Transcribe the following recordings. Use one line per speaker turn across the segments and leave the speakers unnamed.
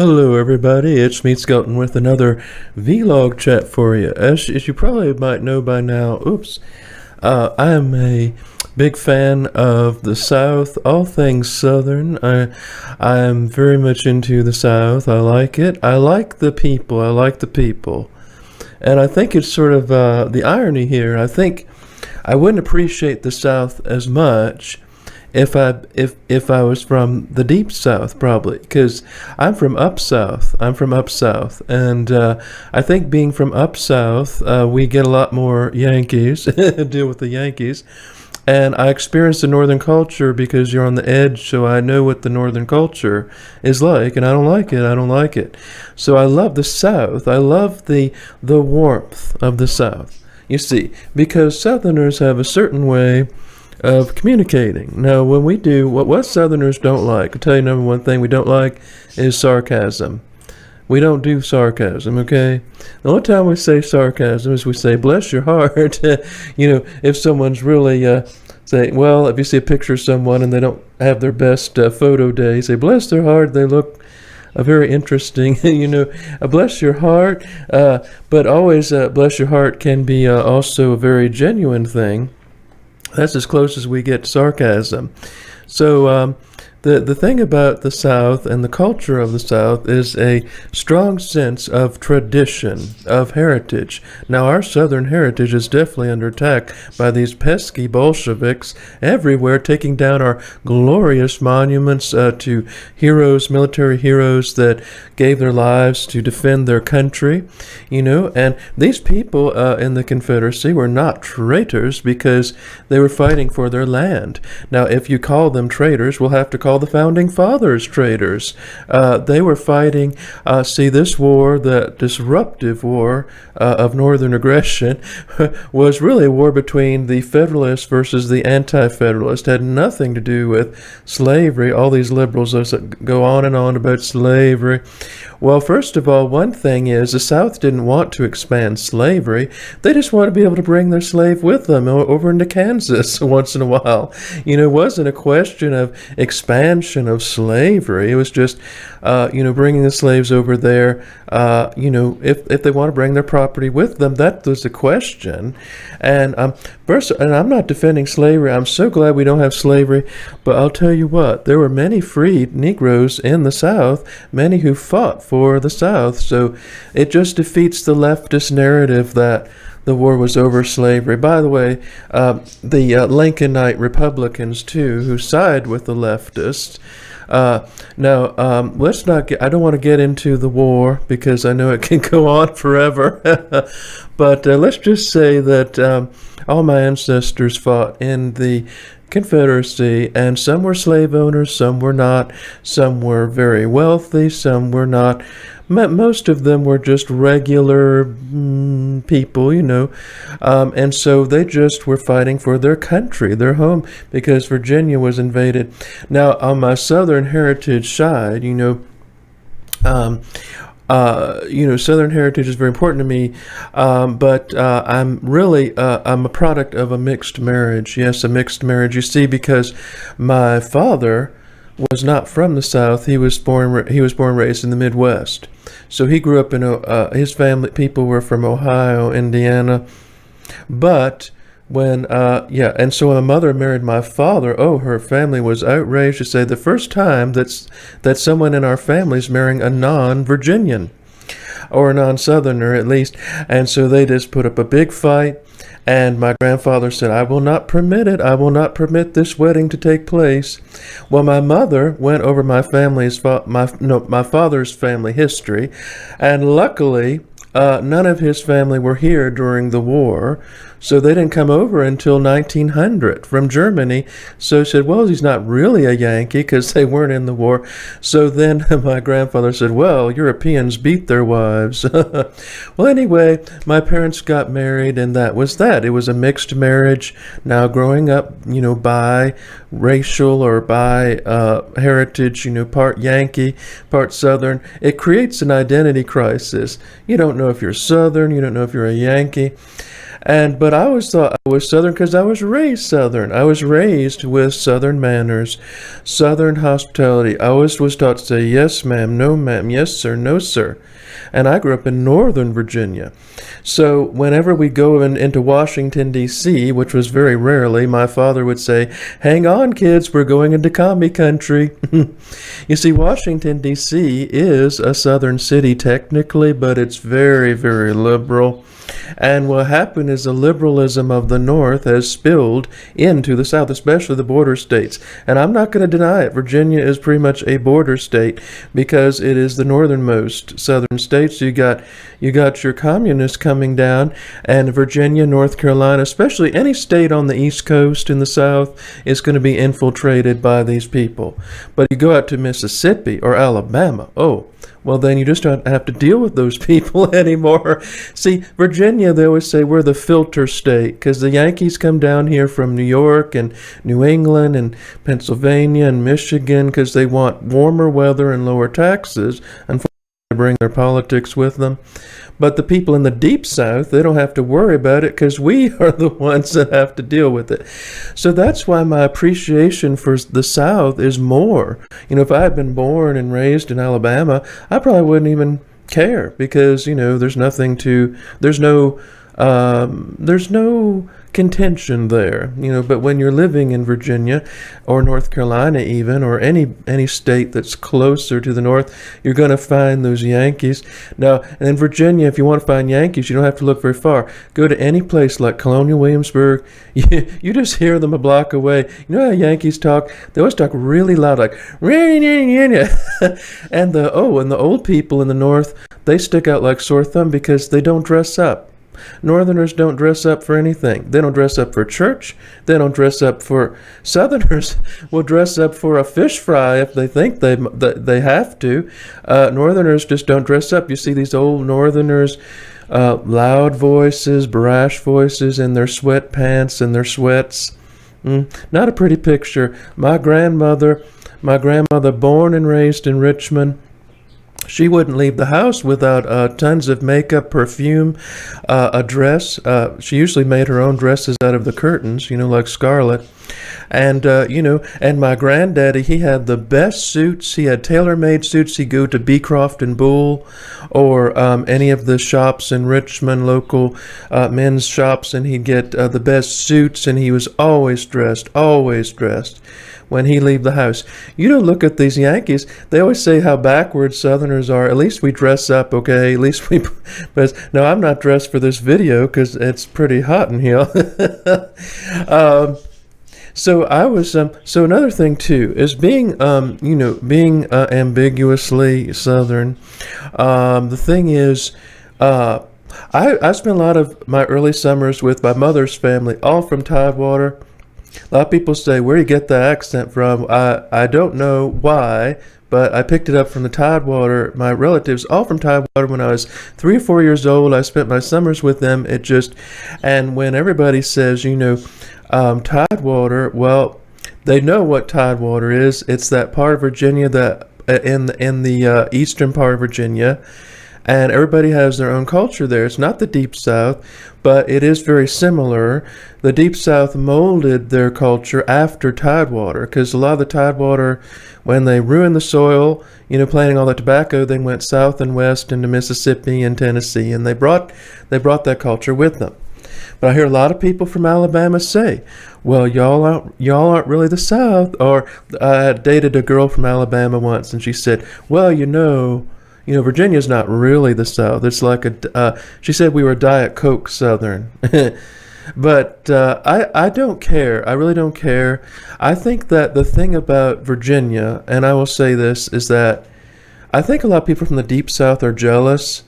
Hello, everybody. It's me, Skelton, with another vlog chat for you. As you probably might know by now, I am a big fan of the South, all things Southern. I am very much into the South. I like it. I like the people. And I think it's sort of the irony here. I think I wouldn't appreciate the South as much if I was from the deep South, probably, because I'm from up South. And I think being from up South, we get a lot more Yankees, deal with the Yankees. And I experience the Northern culture because you're on the edge, so I know what the Northern culture is like, and I don't like it. So I love the South. I love the warmth of the South. You see, because Southerners have a certain way of communicating. Now, when we do, what Southerners don't like, I'll tell you number one thing we don't like is sarcasm. We don't do sarcasm, okay? The only time we say sarcasm is we say, bless your heart. If someone's really, if you see a picture of someone and they don't have their best photo day, say, bless their heart, they look very interesting, bless your heart. But always, bless your heart can be also a very genuine thing. That's as close as we get to sarcasm. So the thing about the South and the culture of the South is a strong sense of tradition, of heritage. Now, our Southern heritage is definitely under attack by these pesky Bolsheviks everywhere, taking down our glorious monuments to heroes, military heroes that gave their lives to defend their country, and these people in the Confederacy were not traitors because they were fighting for their land. Now, if you call them traitors, we'll have to call the Founding Fathers traitors. They were fighting, this war, the disruptive war of Northern aggression, was really a war between the Federalists versus the Anti-Federalists. It had nothing to do with slavery. All these liberals go on and on about slavery. Well, first of all, one thing is the South didn't want to expand slavery. They just wanted to be able to bring their slave with them over into Kansas once in a while. It wasn't a question of expansion of slavery. It was just, bringing the slaves over there, if they want to bring their property with them. That was the question. And and I'm not defending slavery. I'm so glad we don't have slavery. But I'll tell you what, there were many freed Negroes in the South, many who fought for the South. So it just defeats the leftist narrative that the war was over slavery. By the way, the Lincolnite Republicans, too, who side with the leftists. Let's not I don't want to get into the war because I know it can go on forever. But let's just say that all my ancestors fought in the Confederacy, and some were slave owners, some were not, some were very wealthy, some were not. Most of them were just regular people, and so they just were fighting for their country, their home, because Virginia was invaded. Now, on my Southern heritage side, Southern heritage is very important to me, but I'm a product of a mixed marriage. Yes, a mixed marriage. You see, because my father was not from the South. He was born and raised in the Midwest. So he grew up in his family. People were from Ohio, Indiana, but and so when my mother married my father, her family was outraged to say the first time that someone in our family is marrying a non-Virginian, or a non-Southerner at least. And so they just put up a big fight, and my grandfather said, I will not permit it. I will not permit this wedding to take place. Well, my mother went over my father's family history, and luckily none of his family were here during the war, so they didn't come over until 1900 from Germany. So she said, well, he's not really a Yankee because they weren't in the war. So then my grandfather said, well, Europeans beat their wives. Well, anyway, my parents got married, and that was that. It was a mixed marriage. Now, growing up, by racial or by heritage, part Yankee, part Southern, it creates an identity crisis. You don't know if you're Southern, you don't know if you're a Yankee. But I always thought I was Southern because I was raised Southern. I was raised with Southern manners, Southern hospitality. I always was taught to say yes, ma'am, no, ma'am, yes, sir, no, sir. And I grew up in Northern Virginia. So whenever we go into Washington, D.C., which was very rarely, my father would say, "Hang on, kids, we're going into commie country." You see, Washington, D.C. is a southern city technically, but it's very, very liberal. And what happened is the liberalism of the North has spilled into the South, especially the border states. And I'm not going to deny it. Virginia is pretty much a border state because it is the northernmost southern states. You got your communists coming down, and Virginia, North Carolina, especially any state on the East Coast in the South, is going to be infiltrated by these people. But you go out to Mississippi or Alabama, oh, well, then you just don't have to deal with those people anymore. See, Virginia, they always say we're the filter state because the Yankees come down here from New York and New England and Pennsylvania and Michigan because they want warmer weather and lower taxes. Unfortunately, they bring their politics with them. But the people in the deep South, they don't have to worry about it because we are the ones that have to deal with it. So that's why my appreciation for the South is more. You know, if I had been born and raised in Alabama, I probably wouldn't even care because, you know, there's no contention there, you know. But when you're living in Virginia or North Carolina even, or any state that's closer to the north, you're going to find those Yankees. Now, and in Virginia, if you want to find Yankees, you don't have to look very far. Go to any place like Colonial Williamsburg. You just hear them a block away. You know how Yankees talk? They always talk really loud, like and the old people in the north, they stick out like sore thumb because they don't dress up. Northerners don't dress up for anything. They don't dress up for church. They don't dress up for... Southerners will dress up for a fish fry if they think they have to. Northerners just don't dress up. You see these old Northerners, loud voices, brash voices in their sweatpants and their sweats. Not a pretty picture. My grandmother, born and raised in Richmond, she wouldn't leave the house without tons of makeup, perfume, a dress. She usually made her own dresses out of the curtains, you know, like Scarlett. And, and my granddaddy, he had the best suits. He had tailor-made suits. He'd go to Beecroft and Bull or any of the shops in Richmond, local men's shops, and he'd get the best suits, and he was always dressed when he leave the house. You don't look at these Yankees. They always say how backward Southerners are. At least we dress up, okay? At least we... But no, I'm not dressed for this video because it's pretty hot in here. So I was... so another thing, too, is being ambiguously Southern. The thing is... I spent a lot of my early summers with my mother's family, all from Tidewater. A lot of people say, where do you get the accent from? I don't know why, but I picked it up from the Tidewater. My relatives, all from Tidewater, when I was 3 or 4 years old, I spent my summers with them. And when everybody says, Tidewater, well, they know what Tidewater is. It's that part of Virginia that in the eastern part of Virginia. And everybody has their own culture there. It's not the Deep South, but it is very similar. The Deep South molded their culture after Tidewater, because a lot of the Tidewater, when they ruined the soil, planting all the tobacco, they went south and west into Mississippi and Tennessee, and they brought that culture with them. But I hear a lot of people from Alabama say, well, y'all aren't really the South. Or I dated a girl from Alabama once, and she said, well, Virginia's not really the South. It's like she said we were Diet Coke Southern. But I don't care. I really don't care. I think that the thing about Virginia, and I will say this, is that I think a lot of people from the Deep South are jealous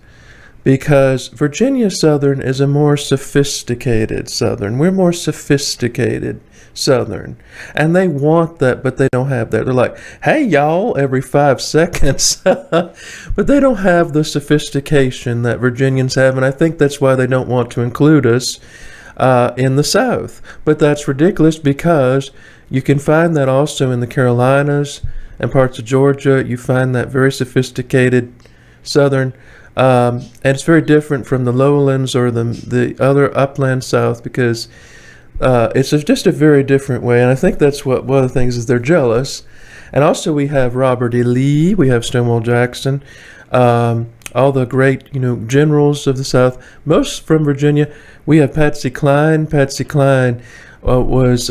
because Virginia Southern is a more sophisticated Southern. We're more sophisticated Southern. And they want that, but they don't have that. They're like, hey, y'all, every 5 seconds. But they don't have the sophistication that Virginians have, and I think that's why they don't want to include us in the South. But that's ridiculous because you can find that also in the Carolinas and parts of Georgia. You find that very sophisticated Southern. And it's very different from the lowlands or the other upland South because just a very different way. And I think that's what one of the things is they're jealous. And also we have Robert E. Lee, we have Stonewall Jackson, all the great, generals of the South, most from Virginia. We have Patsy Cline. Patsy Cline was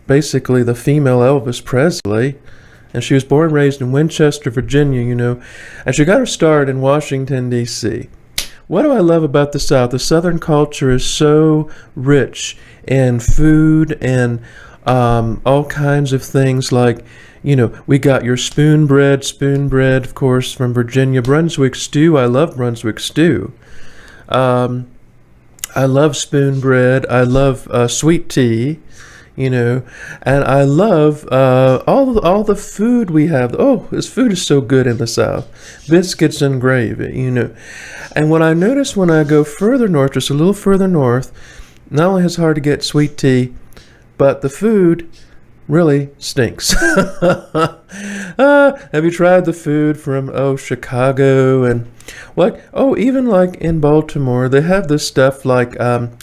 basically the female Elvis Presley. And she was born and raised in Winchester, Virginia, and she got her start in Washington, D.C. What do I love about the South? The Southern culture is so rich in food and all kinds of things like, we got your spoon bread, of course, from Virginia. Brunswick stew, I love Brunswick stew. I love spoon bread. I love sweet tea. And I love all the food we have. Oh, this food is so good in the South. Biscuits and gravy, And what I notice when I go further north, just a little further north, not only is it hard to get sweet tea, but the food really stinks. Have you tried the food from, Chicago and even like in Baltimore, they have this stuff like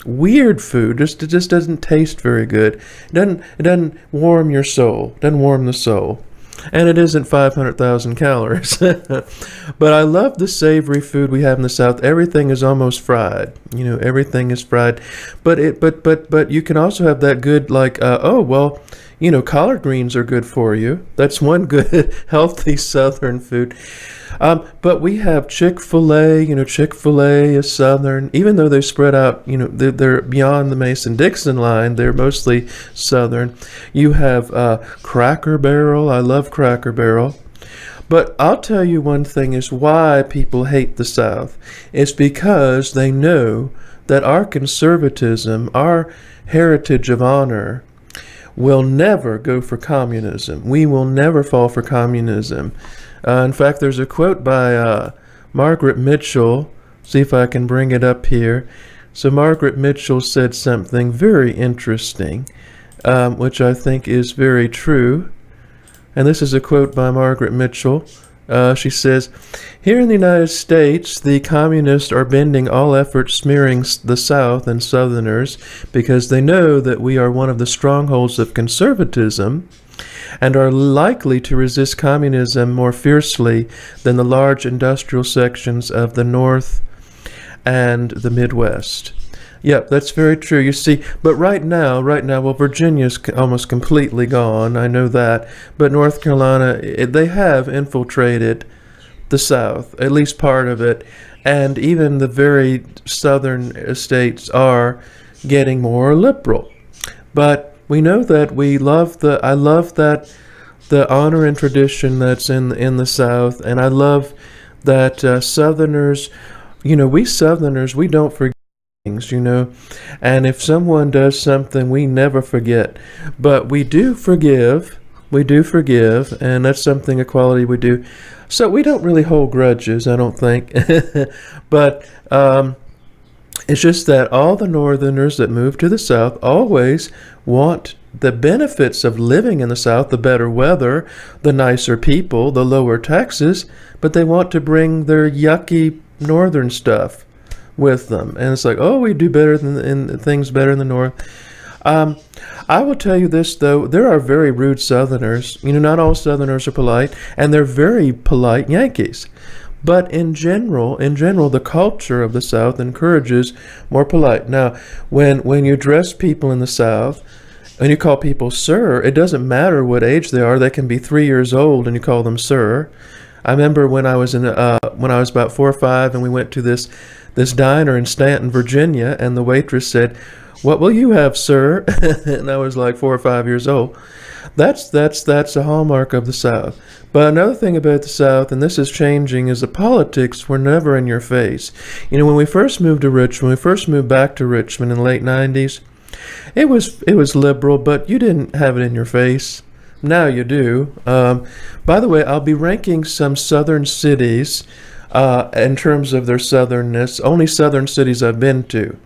weird food. It just doesn't taste very good. It doesn't warm your soul. Doesn't warm the soul. And it isn't 500,000 calories. But I love the savory food we have in the South. Everything is almost fried. Everything is fried. But you can also have that good collard greens are good for you. That's one good healthy Southern food. But we have Chick-fil-A. Chick-fil-A is Southern. Even though they spread out, they're beyond the Mason-Dixon line. They're mostly Southern. You have Cracker Barrel. I love Cracker Barrel. But I'll tell you one thing is why people hate the South. It's because they know that our conservatism, our heritage of honor, will never go for communism. We will never fall for communism. In fact, there's a quote by Margaret Mitchell. See if I can bring it up here. So Margaret Mitchell said something very interesting, which I think is very true. And this is a quote by Margaret Mitchell. She says, "Here in the United States, the communists are bending all efforts smearing the South and Southerners because they know that we are one of the strongholds of conservatism and are likely to resist communism more fiercely than the large industrial sections of the North and the Midwest." Yep, that's very true. You see, but right now, well, Virginia's almost completely gone. I know that. But North Carolina, they have infiltrated the South, at least part of it. And even the very southern states are getting more liberal. But we know that I love that the honor and tradition that's in the South. And I love that Southerners, we Southerners, we don't forget things, and if someone does something, we never forget, but we do forgive, and that's something, a quality we do. So we don't really hold grudges, I don't think. But it's just that all the Northerners that move to the South always want the benefits of living in the South, the better weather, the nicer people, the lower taxes, but they want to bring their yucky Northern stuff with them. And it's like, we do better things better in the North. I will tell you this, though. There are very rude Southerners. Not all Southerners are polite, and they're very polite Yankees. But in general, the culture of the South encourages more polite. Now, when you address people in the South, and you call people sir, it doesn't matter what age they are. They can be 3 years old, and you call them sir. I remember when I was about 4 or 5, and we went to this diner in Stanton, Virginia, and the waitress said, "What will you have, sir?" And I was like 4 or 5 years old. That's a hallmark of the South. But another thing about the South, and this is changing, is the politics were never in your face. When we first moved back to Richmond in the late 90s, it was liberal, but you didn't have it in your face. Now you do. By the way, I'll be ranking some southern cities in terms of their southernness, only southern cities I've been to.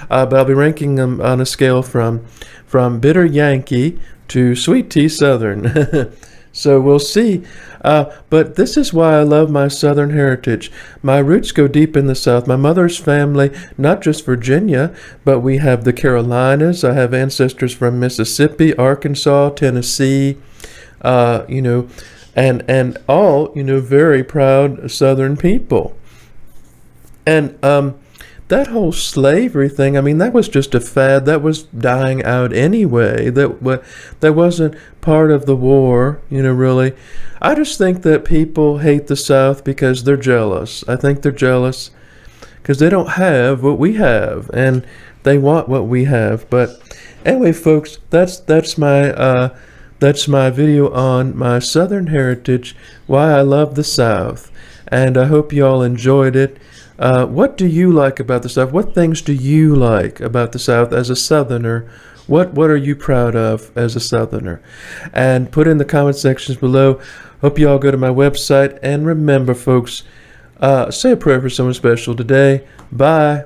But I'll be ranking them on a scale from bitter Yankee to sweet tea Southern. So we'll see. But this is why I love my Southern heritage. My roots go deep in the South. My mother's family, not just Virginia, but we have the Carolinas. I have ancestors from Mississippi, Arkansas, Tennessee, you know, and all, you know, very proud Southern people. And that whole slavery thing, I mean, that was just a fad that was dying out anyway. That wasn't part of the war, you know, really. I just think that people hate the South because they're jealous. I think they're jealous because they don't have what we have, and they want what we have. But anyway, folks, that's my video on my Southern heritage, why I love the South, and I hope you all enjoyed it. What do you like about the South? What things do you like about the South as a Southerner? What are you proud of as a Southerner? And put in the comment sections below. Hope you all go to my website. And remember, folks, say a prayer for someone special today. Bye.